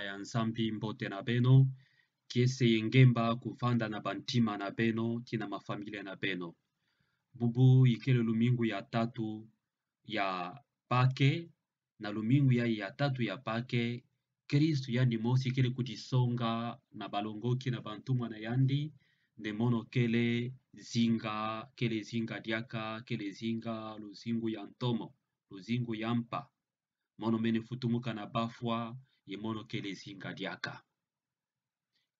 bana ya nzambi mbote na beno kiese yengemba kuvanda na bantima na beno tina mafamilia na beno bubu ikele lumingu ya tatu ya pake na lumingu ya tatu ya pake Kristu yandi mosi kele kudisonga na balongoki na bantumwa na yandi ndemono kele zinga diaka kele zinga luzingu ya ntomo luzingu ya mpa mono mene futumuka na bafwa ye mono kele zinga diaka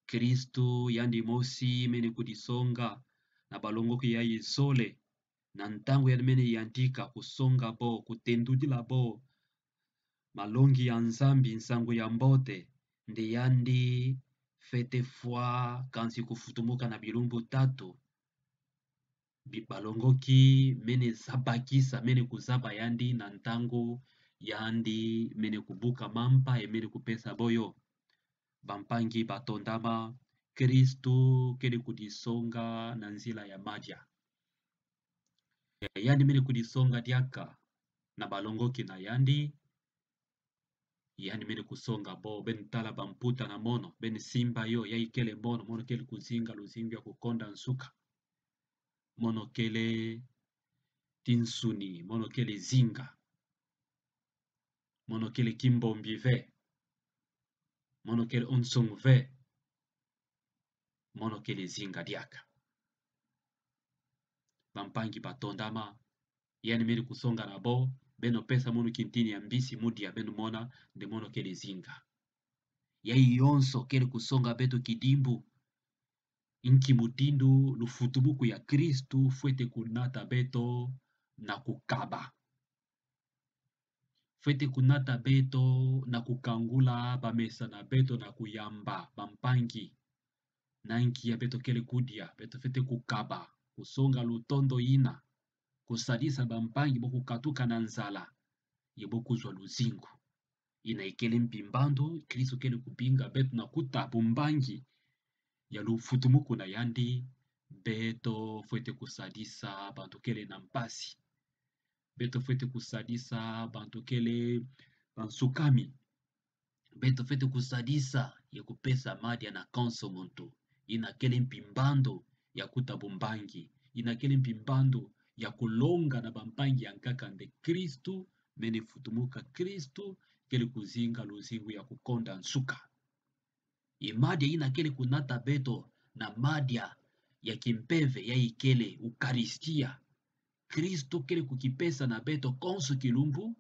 Kristu yandi mosi mene kudisonga na balongoki ya yisole na ntango ya mene yantika kusonga bo kutendudila bo malongi ya nzambi nsango ya mbote nde yandi fete fwa kansi kufutumuka na bilumbu tatu balongoki mene zabakisa mene kuzaba yandi na ntango yandi mene kubuka mampa mene kupesa boyo bampangi batondama Kristu kele kudisonga na nzila ya madia yandi mene kudisonga diaka na balongoki na yandi mene kusonga bo ben tala bamputa na mono ben simba yo ya ikele mono kele kuzinga luzingu ya kukonda nsuka mono kele tinsuni mono kele zinga mono kele kimbombi ve mono kele onsung ve mono kele zinga diaka bampangi batondama mene kusonga na bo beno pesa mono kintini ya mbisi mudi ya beno mona nde mono kele zinga yonso kele kusonga beto kidimbu inki mutindu lufutubuku ya Kristu fwete kunata beto na kukaba fwete kunata beto na kukangula bamesa na beto na kuyamba bampangi na inki ya beto kele kudia beto fwete kukaba kusonga lutondo ina kusadisa bampangi boku katuka na nzala yebokuzwa luzingu ina ikele mpimbando Kristu kele kupinga beto na kutabu mbangi ya lufutumuku na yandi beto fwete kusadisa bantu kele na mpasi beto fwete kusadisa bantu kele bansukami beto fwete kusadisa ya kupesa madia na kanso muntu ina kele mpimbando ya kutabu mbangi ina kele mpimbando ya kulonga na bampangi ya nkaka nde Kristu mene futumuka Kristu kele kuzinga luzingu ya kukonda nsuka imadia ina kele kunata beto na madia ya kimpeve ya ikele ukaristia Kristo kele kukipesa na beto konsu kilumbu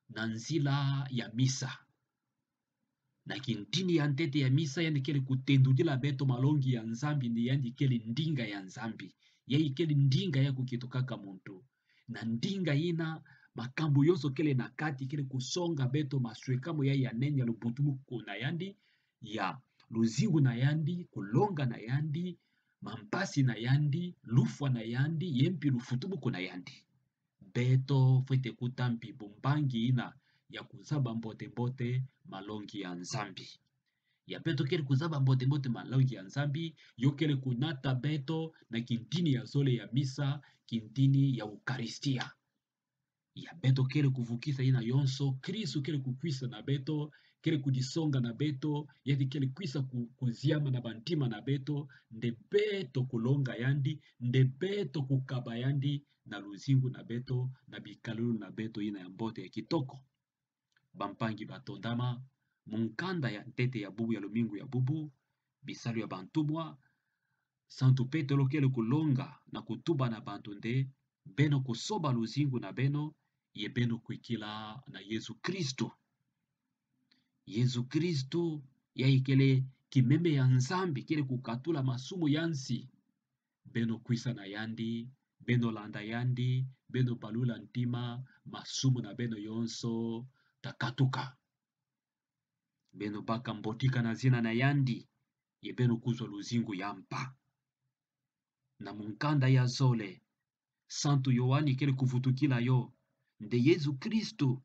na nzila ya misa na kintini ya ntete ya misa yani kele kutendudila beto malongi ya nzambi ndi yandi kele ndinga ya nzambi ya ikele ndinga ya kukitokaka muntu na ndinga ina makambu yoso kele na kati kele kusonga beto maswekamo ya nenya lubutumuku na yandi ya luzingu na yandi kulonga na yandi mampasi na yandi lufwa na yandi yempi lufutubuku na yandi beto fwete kutampi bumbangi ina ya kuzaba mbote malongi ya nzambi ya beto kele kuzaba mbote malongi ya nzambi yo kele kunata beto na kintini ya zole ya misa kintini ya ukaristia ya beto kele kuvukisa ina yonso Kristu kele kukwisa na beto kele kudisonga na beto yadi kele kwisa kuziama na bantima na beto nde beto kulonga yandi nde beto kukaba yandi na luzingu na beto na bikalulu na beto ina ya mbote ya kitoko bampangi batondama munkanda ya ntete ya bubu ya lumingu ya bubu bisalu ya bantumwa Santu Petro kele kulonga na kutuba na bantu nde beno kusoba luzingu na beno ye beno kuikila na Yesu Kristu ya ikele kimeme ya nzambi kele kukatula masumu yansi beno kwisa na yandi beno landa yandi beno balula ntima masumu na beno yonso takatuka beno baka mbotika na zina na yandi ye beno kuzwa luzingu yampa na munkanda ya zole Santu Yohani kele kufutukila yo nde Yesu Kristu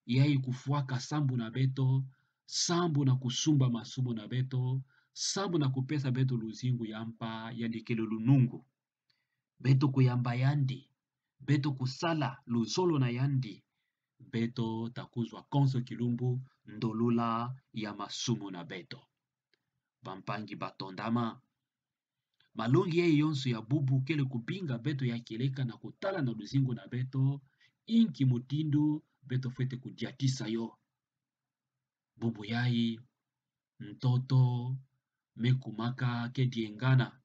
yai kufuaka sambu na beto sambu na kusumba masumu na beto sambu na kupesa beto luzingu yampa yandi kele lunungu beto kuyamba yandi beto kusala luzolo na yandi beto takuzwa konso kilumbu ndolula ya masumu na beto. Bampangi batondama. Malongi ye yonso ya bubu kele kupinga beto ya keleka na kutala na luzingu na beto. Inki mutindu beto fete kudiatisa yo. Bubu yai mtoto mekumaka kediengana.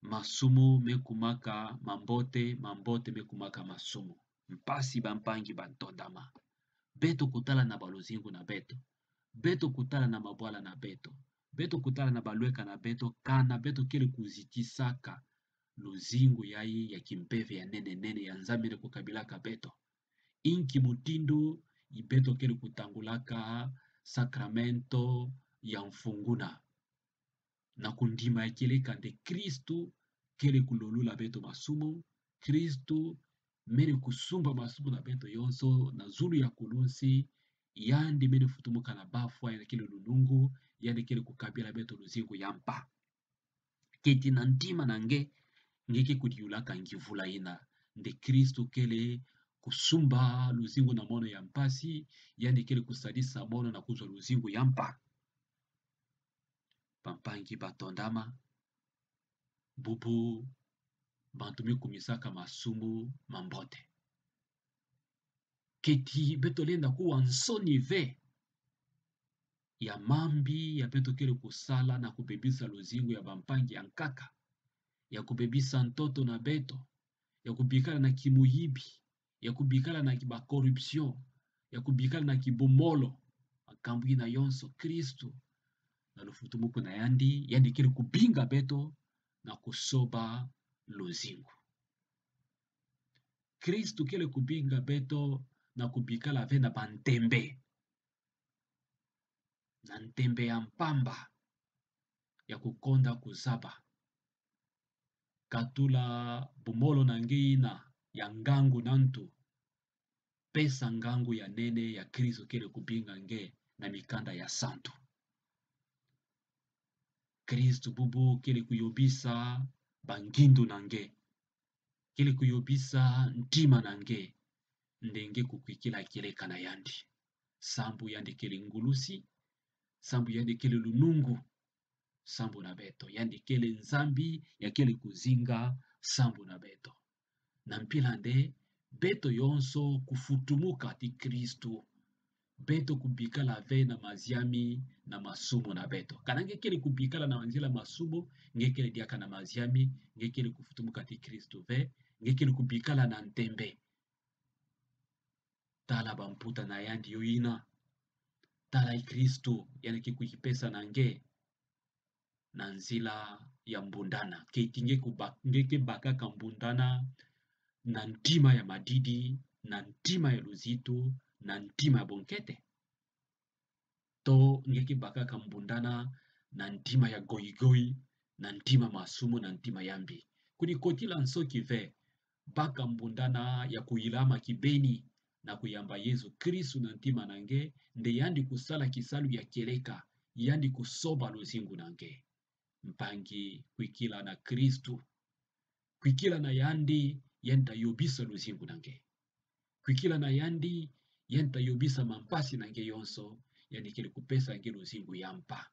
Masumu mekumaka mambote, mambote mekumaka masumu. Mpasi bampangi bantondama. Beto kutala na baluzingu na beto. Beto kutala na mabwala na beto. Beto kutala na balweka na beto. Kana beto kele kuzitisaka luzingu yai ya kimpeve ya nene nene ya nzamene kukabilaka beto. Inki mutindu ibeto kele kutangulaka sakramento ya mfunguna. Na kundima ya kele kande Kristu kele kulolula beto masumu. Kristu mene kusumba masumu na beto yonso na zulu ya kulunsi. Yandi mene futumuka na bafwa ya kele lunungu. Yandi kele kukabila beto luzingu yampa. Keti na ntima nange ngeke kudiulaka ngivula ina. Nde Kristu kele kusumba luzingu na mono ya mpasi. Yandi kele kusadisa mono na kuzwa luzingu yampa. Pampangi batondama. Bubu bantumi kumisaka masumu mambote. Keti beto lenda kuwa nsoni ve. Ya mambi ya beto kele kusala na kubebisa luzingu ya bampangi ya nkaka. Ya kubebisa ntoto na beto. Ya kubikala na kimuyibi. Ya kubikala na kiba corruption. Ya kubikala na kibomolo. Makambu na yonso Kristu. Na lufutumuku na yandi. Yandi kele kubinga beto na kusoba luzingu. Kristu kele kubinga beto na kubikala ve na bantembe. Na ntembe ya mpamba. Ya kukonda kuzaba. Katula bumolo na ngeina ya ngangu nantu. Pesa ngangu ya nene ya Kristo kele kubinga nge na mikanda ya santu. Kristo bubu kele kuyobisa bangindu nange. Kele kuyobisa ntima nange. Ndenge kukwikila keleka na yandi. Sambu yandi kele ngulusi. Sambu yandi kele lunungu. Sambu na beto. Yandi kele nzambi ya kele kuzinga sambu na beto. Na mpilande beto yonso kufutumuka ti Kristu. Beto kubikala ve na maziami na masumo na beto. Kanange kele kubikala na manzila masumo. Nge kele diaka na maziami. Nge kele kufutumuka ti Kristu ve. Nge kele kubikala na ntembe. Tala bamputa na yandi yoina. Tala Kristu yani kikupesa na nge. Na nzila ya mbundana. Keti nge bakaka mbundana. Na ntima ya madidi. Na ntima ya luzitu. Na ntima ya bonkete. To ngeke bakaka mbundana. Na ntima ya goigoi. Na ntima masumu na ntima yambi. Kuni kotila nsoki ve. Baka mbundana ya kuilama kibeni. Na kuyamba Yesu Kristu na ntima nange. Nde yandi kusala kisalu ya keleka. Yandi kusoba luzingu nange. Mpangi kwikila na Kristu. Kwikila na yandi. Yenta yobisa luzingu nange. Kwikila na yandi. Yenta yobisa mampasi nange yonso. Yani kele kupesa nge luzingu yampa.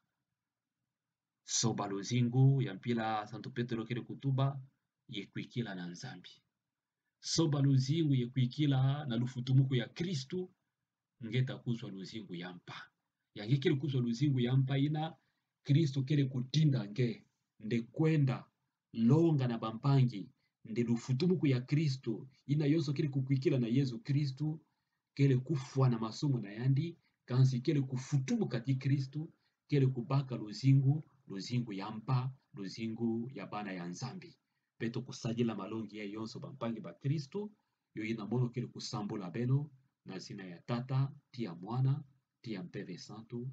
Soba luzingu yampila Santo Petro kele kutuba. Ye kwikila na nzambi. Soba luzingu ye kwikila na lufutumuku ya Kristu. Ngeta kuzwa luzingu yampa. Yange kele kuzwa luzingu yampa ina. Kristu kele kutinda nge. Nde kwenda longa na bampangi. Nde lufutumuku ya Kristu. Ina yonso kele kukwikila na Yesu Kristu. Kele kufwa na masumu na yandi. Kansi kele kufutumu kati Kristu. Kele kubaka luzingu. Luzingu yampa. Luzingu ya bana ya nzambi. Peto kusajila malongi ya yonso bampangi ba Kristu. Yo ina mono kele kusambula beno. Na zina ya Tata, tia Mwana, tia Mpeve Santu.